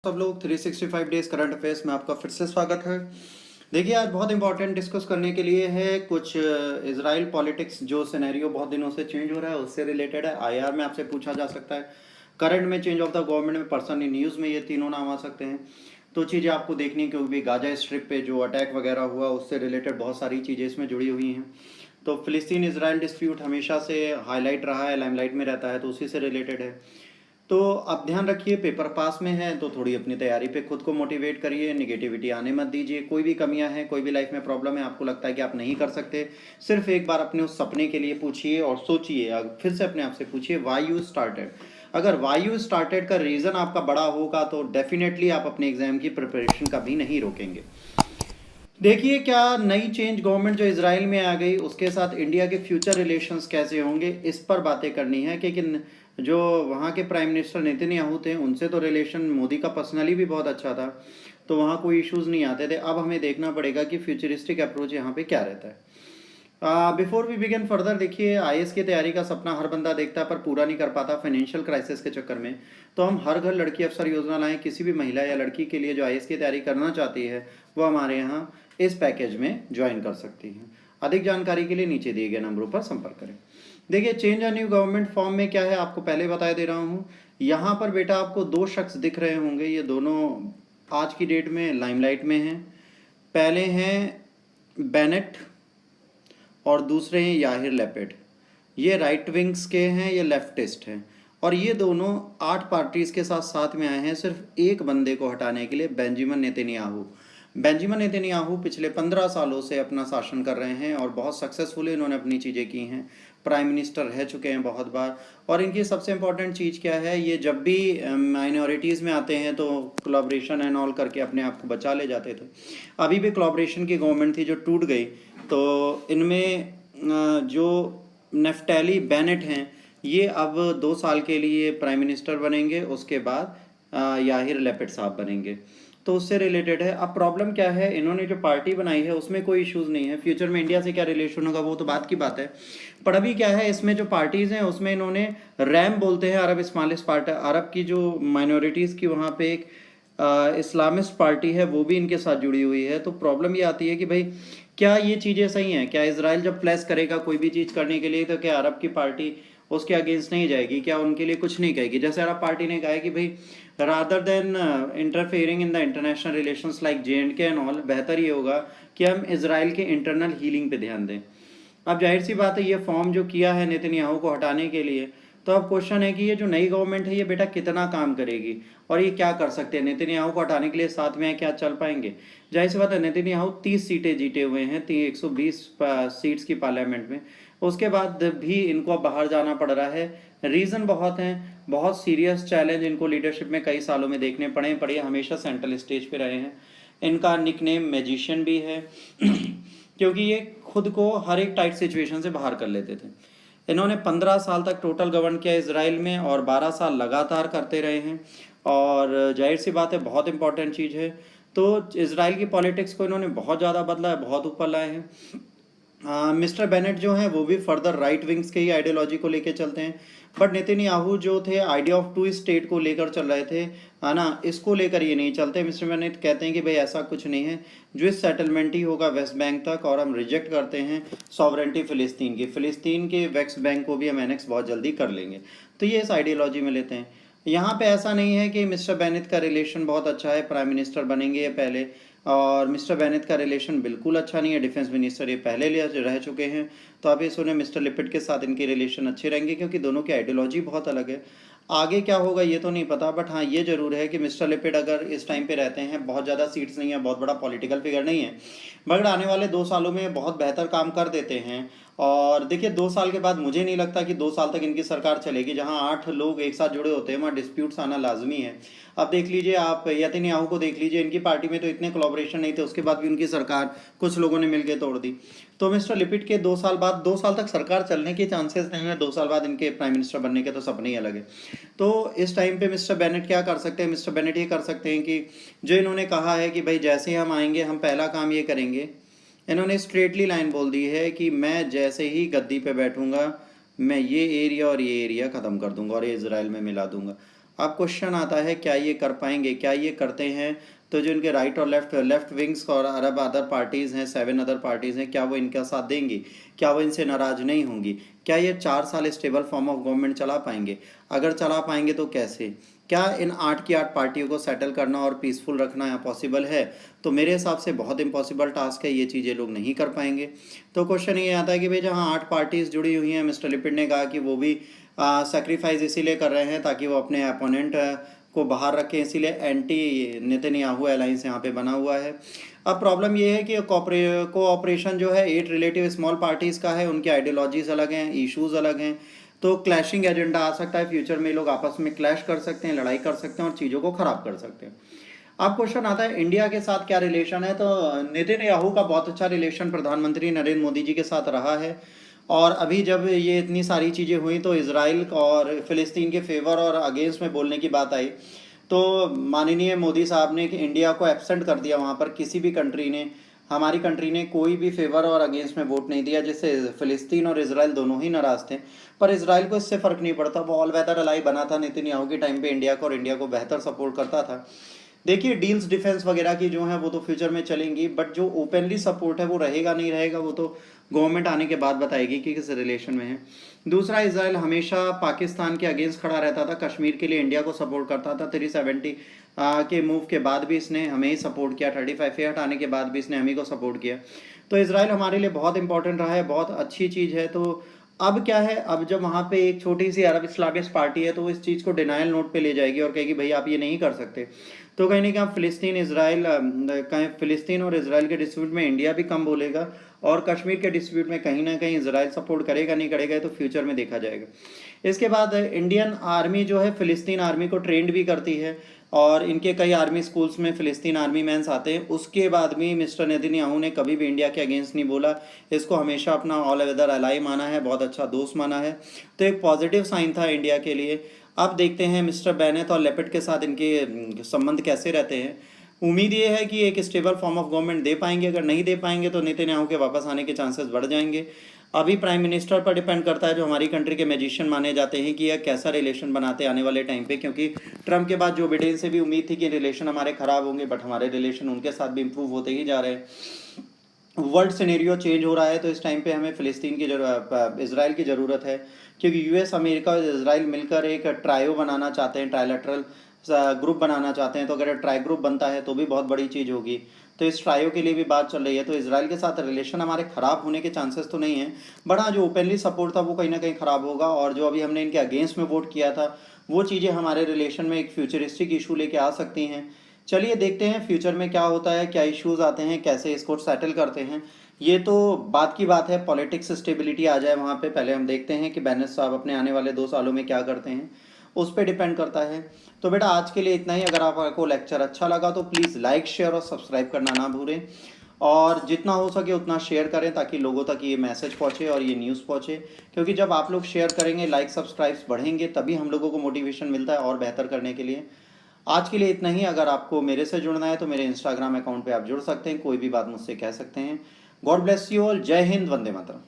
सब लोग 365 days current affairs में आपका फिर से स्वागत है। देखिए, आज बहुत इंपॉर्टेंट डिस्कस करने के लिए है कुछ इजराइल पॉलिटिक्स जो सिनेरियो बहुत दिनों से चेंज हो रहा है उससे रिलेटेड है। आईआर में आपसे पूछा जा सकता है, करंट में चेंज ऑफ द गवर्नमेंट में, पर्सन इन न्यूज़ में, ये तीनों नाम आ सकते हैं। तो चीज़ें आपको देखनी है क्योंकि गाजा स्ट्रिप पे जो अटैक वगैरह हुआ उससे रिलेटेड बहुत सारी चीज़ें इसमें जुड़ी हुई हैं। तो फिलिस्तीन इसराइल डिस्प्यूट हमेशा से हाईलाइट रहा है, लाइमलाइट में रहता है, तो उसी से रिलेटेड है। तो आप ध्यान रखिए, पेपर पास में है तो थोड़ी अपनी तैयारी पे खुद को मोटिवेट करिए, निगेटिविटी आने मत दीजिए। कोई भी कमियां हैं, कोई भी लाइफ में प्रॉब्लम है, आपको लगता है कि आप नहीं कर सकते, सिर्फ एक बार अपने उस सपने के लिए पूछिए और सोचिए, फिर से अपने आप से पूछिए वाई यू स्टार्टेड। अगर वाई यू स्टार्टेड का रीज़न आपका बड़ा होगा तो डेफिनेटली आप अपने एग्जाम की प्रिपरेशन कभी नहीं रोकेंगे। देखिए, क्या नई चेंज गवर्नमेंट जो इजराइल में आ गई उसके साथ इंडिया के फ्यूचर रिलेशंस कैसे होंगे, इस पर बातें करनी है। क्योंकि जो वहाँ के प्राइम मिनिस्टर नेतन्याहू थे उनसे तो रिलेशन मोदी का पर्सनली भी बहुत अच्छा था, तो वहाँ कोई इश्यूज़ नहीं आते थे। अब हमें देखना पड़ेगा कि फ्यूचरिस्टिक अप्रोच यहाँ पे क्या रहता है। बिफोर वी बिगिन फर्दर, देखिए, आईएएस की तैयारी का सपना हर बंदा देखता है पर पूरा नहीं कर पाता फाइनेंशियल क्राइसिस के चक्कर में। तो हम हर घर लड़की अफसर योजना लाएं। किसी भी महिला या लड़की के लिए जो आईएएस की तैयारी करना चाहती है वो हमारे यहाँ इस पैकेज में ज्वाइन कर सकती हैं। अधिक जानकारी के लिए नीचे दिए गए नंबरों पर संपर्क करें। देखिए, change a new government form में क्या है आपको पहले बता दे रहा हूँ। यहाँ पर बेटा आपको दो शख्स दिख रहे होंगे, ये दोनों आज की डेट में लाइमलाइट में हैं। पहले हैं बेनेट और दूसरे हैं याहिर लैपिड। ये राइट विंग्स के हैं, ये लेफ्टिस्ट हैं, और ये दोनों 8 पार्टीज़ के साथ साथ में आए हैं सिर्फ एक बंदे को हटाने के लिए, बेंजामिन नेतन्याहू। बेंजामिन नेतन्याहू पिछले 15 सालों से अपना शासन कर रहे हैं और बहुत सक्सेसफुली इन्होंने अपनी चीज़ें की हैं। प्राइम मिनिस्टर रह चुके हैं बहुत बार। और इनकी सबसे इम्पोर्टेंट चीज़ क्या है, ये जब भी माइनॉरिटीज़ में आते हैं तो कोलैबोरेशन एंड ऑल करके अपने आप को बचा ले जाते थे। अभी भी कोलैबोरेशन की गवर्नमेंट थी जो टूट गई, तो इनमें जो नेफ्टैली बेनेट हैं ये अब 2 साल के लिए प्राइम मिनिस्टर बनेंगे, उसके बाद याहिर लैपिड साहब बनेंगे। तो उससे रिलेटेड है। अब प्रॉब्लम क्या है, इन्होंने जो पार्टी बनाई है उसमें कोई इश्यूज़ नहीं है। फ्यूचर में इंडिया से क्या रिलेशन होगा वो तो बात की बात है, पर अभी क्या है, इसमें जो पार्टीज़ हैं उसमें इन्होंने रैम बोलते हैं, अरब इस्मालिस्ट पार्टी, अरब की जो माइनॉरिटीज़ की वहाँ पे एक इस्लामिस्ट पार्टी है वो भी इनके साथ जुड़ी हुई है। तो प्रॉब्लम ये आती है कि भाई क्या ये चीज़ें सही हैं? क्या इजराइल जब प्लेस करेगा कोई भी चीज़ करने के लिए तो क्या अरब की पार्टी उसके अगेंस्ट नहीं जाएगी? क्या उनके लिए कुछ नहीं कहेगी? जैसे अरब पार्टी ने कहा है कि भाई rather than interfering in the international relations like JNK and all, बेहतर ये होगा कि हम इजराइल के इंटरनल हीलिंग पे ध्यान दें। अब जाहिर सी बात है, ये फॉर्म जो किया है नेतन्याहू को हटाने के लिए, तो अब क्वेश्चन है कि ये जो नई गवर्नमेंट है ये बेटा कितना काम करेगी और ये क्या कर सकते हैं। नेतन्याहू को हटाने के लिए साथ में क्या चल पाएंगे? जाहिर सी बात है, नेतन्याहू 30 सीटें जीते हुए हैं, 120 सीट्स की पार्लियामेंट में, उसके बाद भी इनको अब बाहर जाना पड़ रहा है। रीज़न बहुत हैं, बहुत सीरियस चैलेंज इनको लीडरशिप में कई सालों में देखने पड़े हमेशा सेंट्रल स्टेज पे रहे हैं। इनका निकनेम मैजिशियन भी है क्योंकि ये खुद को हर एक टाइट सिचुएशन से बाहर कर लेते थे। इन्होंने 15 साल तक टोटल गवर्न किया इसराइल में और 12 साल लगातार करते रहे हैं। और जाहिर सी बात है, बहुत इंपॉर्टेंट चीज़ है, तो इसराइल की पॉलिटिक्स को इन्होंने बहुत ज़्यादा बदला है, बहुत ऊपर लाए हैं। मिस्टर बेनेट जो हैं वो भी फर्दर राइट विंग्स के ही आइडियोलॉजी को लेकर चलते हैं, बट नेतन्याहू जो थे आइडिया ऑफ टू स्टेट को लेकर चल रहे थे, है ना, इसको लेकर ये नहीं चलते। मिस्टर बेनेट कहते हैं कि भाई ऐसा कुछ नहीं है, जो इस सेटलमेंट ही होगा वेस्ट बैंक तक, और हम रिजेक्ट करते हैं सॉवरेंटी फ़िलिस्तीन के वेस्ट बैंक को भी हम एनेक्स बहुत जल्दी कर लेंगे। तो ये इस आइडियोलॉजी में लेते हैं। यहाँ पे ऐसा नहीं है कि मिस्टर बेनेट का रिलेशन बहुत अच्छा है, प्राइम मिनिस्टर बनेंगे ये पहले, और मिस्टर बेनेट का रिलेशन बिल्कुल अच्छा नहीं है, डिफेंस मिनिस्टर ये पहले रह चुके हैं। तो अब इस उन्हें मिस्टर लिपिड के साथ इनके रिलेशन अच्छे रहेंगे क्योंकि दोनों की आइडियोलॉजी बहुत अलग है। आगे क्या होगा ये तो नहीं पता, बट हाँ ये जरूर है कि मिस्टर लिपिड अगर इस टाइम पे रहते हैं, बहुत ज़्यादा सीट्स नहीं है, बहुत बड़ा पॉलिटिकल फिगर नहीं है, मगर आने वाले 2 सालों में बहुत बेहतर काम कर देते हैं। और देखिए, 2 साल के बाद मुझे नहीं लगता कि 2 साल तक इनकी सरकार चलेगी। जहाँ 8 लोग एक साथ जुड़े होते हैं वहाँ डिस्प्यूट्स आना लाजमी है। अब देख लीजिए, आप नेतन्याहू को देख लीजिए, इनकी पार्टी में तो इतने कोलैबोरेशन नहीं थे, उसके बाद भी उनकी सरकार कुछ लोगों ने मिलकर तोड़ दी। तो मिस्टर लिपिड के 2 साल बाद, 2 साल तक सरकार चलने के चांसेस नहीं है, 2 साल बाद इनके प्राइम मिनिस्टर बनने के तो सपने ही अलग है। तो इस टाइम पे मिस्टर बेनेट क्या कर सकते हैं? मिस्टर बेनेट ये कर सकते हैं कि जो इन्होंने कहा है कि भाई जैसे ही हम आएंगे हम पहला काम ये करेंगे, इन्होंने स्ट्रेटली लाइन बोल दी है कि मैं जैसे ही गद्दी पे बैठूंगा मैं ये एरिया और ये एरिया ख़त्म कर दूंगा और ये इसराइल में मिला दूंगा। अब क्वेश्चन आता है क्या ये कर पाएंगे, क्या ये करते हैं? तो जो इनके राइट और लेफ्ट विंग्स और अरब अदर पार्टीज़ हैं, 7 अदर पार्टीज़ हैं, क्या वो इनका साथ देंगी? क्या वो इनसे नाराज़ नहीं होंगी? क्या ये 4 साल स्टेबल फॉर्म ऑफ गवर्नमेंट चला पाएंगे? अगर चला पाएंगे तो कैसे? क्या इन 8 की 8 पार्टियों को सेटल करना और पीसफुल रखना यहाँ पॉसिबल है? तो मेरे हिसाब से बहुत इम्पॉसिबल टास्क है, ये चीज़ें लोग नहीं कर पाएंगे। तो क्वेश्चन ये आता है कि भाई जहाँ 8 पार्टीज़ जुड़ी हुई हैं, मिस्टर लिपिड ने कहा कि वो भी सेक्रीफाइस इसीलिए कर रहे हैं ताकि वो अपने अपोनेंट को बाहर रखें, इसीलिए एंटी नेतन्याहू अलायंस यहाँ पे बना हुआ है। अब प्रॉब्लम ये है कि कोऑपरेशन जो है 8 रिलेटिव स्मॉल पार्टीज़ का है, उनकी आइडियोलॉजीज़ अलग हैं, इश्यूज़ अलग हैं, तो क्लैशिंग एजेंडा आ सकता है। फ्यूचर में लोग आपस में क्लैश कर सकते हैं, लड़ाई कर सकते हैं और चीज़ों को ख़राब कर सकते हैं। अब क्वेश्चन आता है इंडिया के साथ क्या रिलेशन है? तो नेतन्याहू का बहुत अच्छा रिलेशन प्रधानमंत्री नरेंद्र मोदी जी के साथ रहा है, और अभी जब ये इतनी सारी चीज़ें हुई तो इसराइल और फ़िलिस्तीन के फेवर और अगेंस्ट में बोलने की बात आई, तो माननीय मोदी साहब ने कि इंडिया को एब्सेंट कर दिया वहाँ पर। किसी भी कंट्री ने, हमारी कंट्री ने कोई भी फेवर और अगेंस्ट में वोट नहीं दिया, जिससे फ़िलिस्तीन और इसराइल दोनों ही नाराज़ थे। पर इसराइल को इससे फ़र्क नहीं पड़ता, वो ऑल वेदर अलाई बना था नेतन्याहू के टाइम पे इंडिया को, और इंडिया को बेहतर सपोर्ट करता था। देखिए डील्स डिफेंस वगैरह की जो है वो तो फ्यूचर में चलेंगी, बट जो ओपनली सपोर्ट है वो रहेगा नहीं रहेगा वो तो गवर्नमेंट आने के बाद बताएगी कि किस रिलेशन में है। दूसरा, इसराइल हमेशा पाकिस्तान के अगेंस्ट खड़ा रहता था, कश्मीर के लिए इंडिया को सपोर्ट करता था। 370 के मूव के बाद भी इसने हमें ही सपोर्ट किया, 35 हटाने के बाद भी इसने हमें को सपोर्ट किया। तो इसराइल हमारे लिए बहुत इंपॉर्टेंट रहा है, बहुत अच्छी चीज़ है। तो अब क्या है, अब जब वहाँ पे एक छोटी सी अरब इस्लामिस्ट पार्टी है तो वो इस चीज़ को डिनाइल नोट पे ले जाएगी और कहेगी भाई आप ये नहीं कर सकते। तो कहीं ना कहीं फ़िलिस्तीन और इसराइल के डिस्प्यूट में इंडिया भी कम बोलेगा, और कश्मीर के डिस्प्यूट में कहीं ना कहीं इसराइल सपोर्ट करेगा नहीं करेगा, तो फ्यूचर में देखा जाएगा। इसके बाद इंडियन आर्मी जो है फ़िलिस्तीन आर्मी को ट्रेंड भी करती है, और इनके कई आर्मी स्कूल्स में फ़िलिस्तीन आर्मी मैंस आते हैं। उसके बाद भी मिस्टर नेतन्याहू ने कभी भी इंडिया के अगेंस्ट नहीं बोला, इसको हमेशा अपना ऑल वेदर अलाई माना है, बहुत अच्छा दोस्त माना है। तो एक पॉजिटिव साइन था इंडिया के लिए। अब देखते हैं मिस्टर बेनेट और लेपिड के साथ इनके संबंध कैसे रहते हैं। उम्मीद ये है कि एक स्टेबल फॉर्म ऑफ गवर्नमेंट दे पाएंगे, अगर नहीं दे पाएंगे तो नेतन्याहू के वापस आने के चांसेस बढ़ जाएंगे। अभी प्राइम मिनिस्टर पर डिपेंड करता है, जो हमारी कंट्री के मैजिशियन माने जाते हैं, कि यह कैसा रिलेशन बनाते आने वाले टाइम पे, क्योंकि ट्रम्प के बाद जो बिडेन से भी उम्मीद थी कि रिलेशन हमारे ख़राब होंगे, बट हमारे रिलेशन उनके साथ भी इम्प्रूव होते ही जा रहे हैं। वर्ल्ड सिनेरियो चेंज हो रहा है, तो इस टाइम पे हमें फ़िलिस्तीन की इसराइल की ज़रूरत है, क्योंकि यूएस, अमेरिका और इसराइल मिलकर एक ट्रायो बनाना चाहते हैं, ट्राइलेटरल ग्रुप बनाना चाहते हैं। तो अगर ट्राई ग्रुप बनता है तो भी बहुत बड़ी चीज़ होगी। तो इस ट्रायो के लिए भी बात चल रही है। तो इसराइल के साथ रिलेशन हमारे ख़राब होने के चांसेस तो नहीं हैं, बट हाँ जो ओपनली सपोर्ट था वो कहीं ना कहीं ख़राब होगा, और जो अभी हमने इनके अगेंस्ट में वोट किया था वो चीज़ें हमारे रिलेशन में एक फ्यूचरिस्टिक इशू लेके आ सकती हैं। चलिए देखते हैं फ्यूचर में क्या होता है, क्या इश्यूज़ आते हैं, कैसे इसको सेटल करते हैं। ये तो बात की बात है, पॉलिटिक्स स्टेबिलिटी आ जाए वहाँ पे, पहले हम देखते हैं कि बेनेट साहब अपने आने वाले 2 सालों में क्या करते हैं, उस पर डिपेंड करता है। तो बेटा आज के लिए इतना ही। अगर आपको लेक्चर अच्छा लगा तो प्लीज़ लाइक, शेयर और सब्सक्राइब करना ना भूलें, और जितना हो सके उतना शेयर करें ताकि लोगों तक ये मैसेज पहुँचे और ये न्यूज़ पहुँचे, क्योंकि जब आप लोग शेयर करेंगे, लाइक सब्सक्राइब्स बढ़ेंगे, तभी हम लोगों को मोटिवेशन मिलता है और बेहतर करने के लिए। आज के लिए इतना ही। अगर आपको मेरे से जुड़ना है तो मेरे इंस्टाग्राम अकाउंट पे आप जुड़ सकते हैं, कोई भी बात मुझसे कह सकते हैं। God bless you all. जय हिंद, वंदे मातरम।